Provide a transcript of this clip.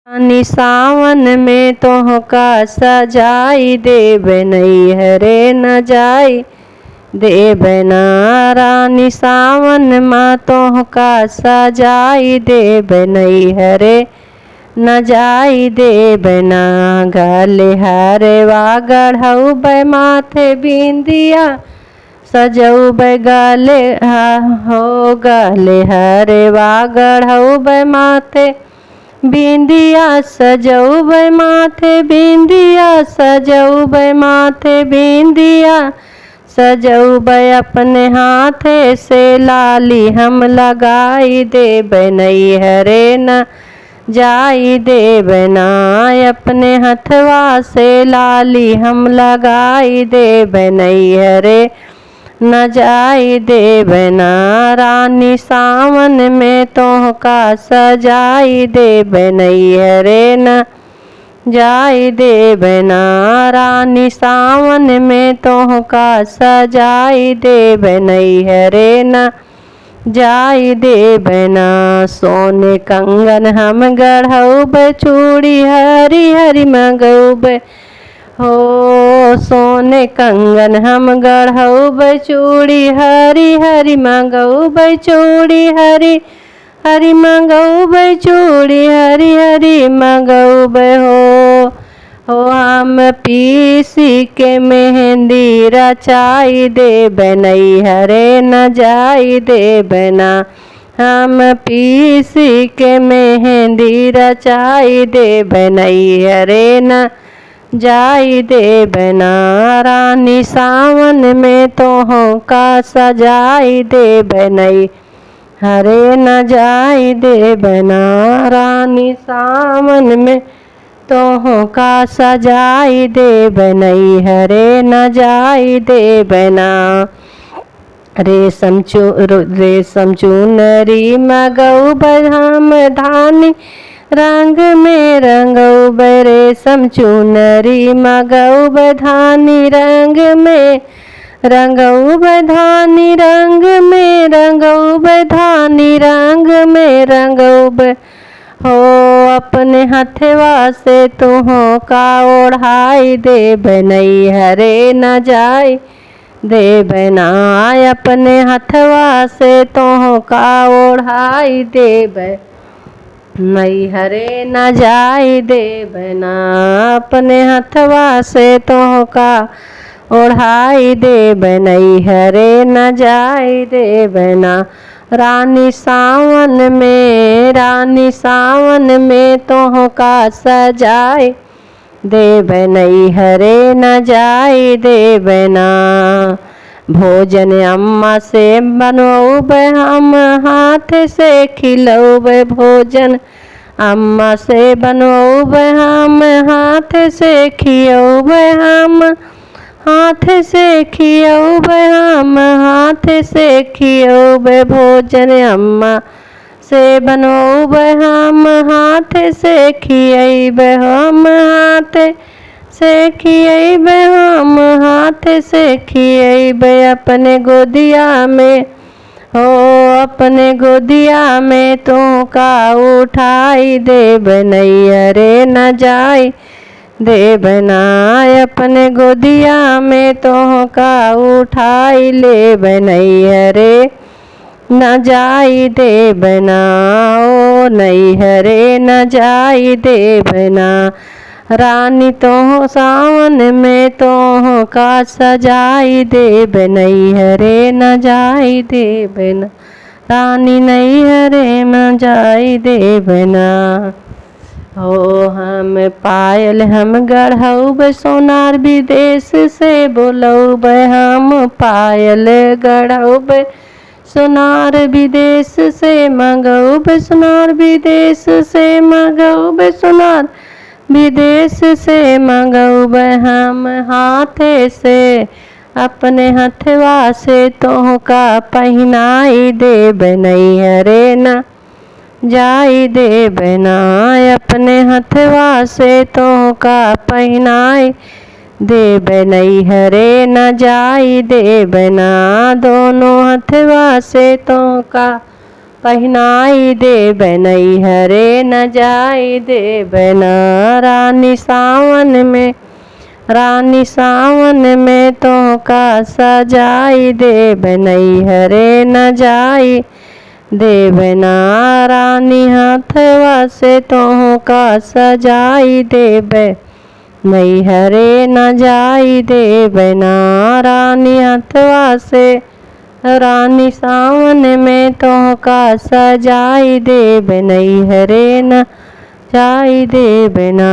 रानी सावन में तोहका सजाई देब नैहरे न जाई देब ना। रानी सावन माँ तोहका सजाई देब नैहरे न जाई देब ना। गले हरवा गढ़ौबै माथे बिंदिया सजौबै गले हो गले हरवा गढ़ौबै माथे बिंदिया सजौबै माथे बिंदिया सजौबै माथे बिंदिया सजौबै अपने हाथे से लाली हम लगाई देब नैहरे न जाई देब ना। अपने हथवा से लाली हम लगाई देब नैहरे न जाई देब ना। रानी सावन में तोहका सजाई देब नैहरे न जाई देब ना। रानी सावन में तोहका सजाई देब नैहरे न जाई देब ना। सोने कंगन हम गढ़ौबै चूड़ी हरी हरी मंगौबै हो सोने कंगन हम गढ़ौबै चूड़ी हरी हरी मंगौबै चूड़ी हरी हरी मंगौबै चूड़ी हरी हरी मंगौबै हो हम पीसी के मेहंदी रचाई देब नैहरे न जाई देब ना। हम पीसी के मेहंदी रचाई देब नैहरे न जाई देब ना। रानी सावन में तोहका सजाई देब नैहरे न जाई देब ना। रानी सावन में तोहका सजाई देब नैहरे न जाई देब ना। रेशम चुनरी मगौबै हम धानी रंग में रंगौबै रेशम चुनरी मगौबै धानी रंग में रंगौबै धानी रंग में रंगौबै धानी रंग में रंगौबै हो अपने हथवा से तोहका ओढ़ाई देब नैहरे न जाई देब ना। अपने हथवा से तोहका ओढ़ाई देब नैहरे न जाई देब ना। अपने हथवा से तोहका ओढ़ाई देब नैहरे न जाई देब ना। रानी सावन में तोहका सजाई देब नैहरे न जाई देब ना। भोजन अम्मा से बनौबै हम हाथ से खिलौबै भोजन अम्मा से बनौबै हम हाथ से खियौबै हम हाथ से खियौबै हम हाथ से खियौबै भोजन अम्मा से बनौबै हम हाथ से खियैबै हम हाथ से खियैबै हम हाथ से खियैबै अपने गोदिया में हो अपने गोदिया में तोहका उठाई देब नैहरे न जाई देब ना। अपने गोदिया में तोहका उठाई लेब नैहरे न जाई देब ना। ओ नैहरे न जाई देब ना। रानी तोह सावन में तोहका सजाई देब नैहरे न जाई देब ना। रानी नैहरे न जाई देब ना। हो हम पायल हम गढ़ौबै सोनार विदेश से बोलौबै हम पायल गढ़ौबै सोनार विदेश से मंगौबै सोनार विदेश से मंगौबै सोनार विदेश से मंगौबै हम हाथे से अपने हथवा से तोहका पहिनाई देब नैहरे न जाई देब ना। अपने हथवा से तोहका पहिनाई देब नैहरे न जाई देब ना। दोनों हथवा से तोहका पहनाई देबै नैहरे न जाई देबै ना। रानी सावन में तोहका सजाई देबै नैहरे न जाई देबै ना। रानी हाथवा से तोहका सजाई देबै नैहरे न जाई देबै ना। रानी हाथवा से रानी सावन में तोहका सजाई देबै नैहरे न जाई देबै ना।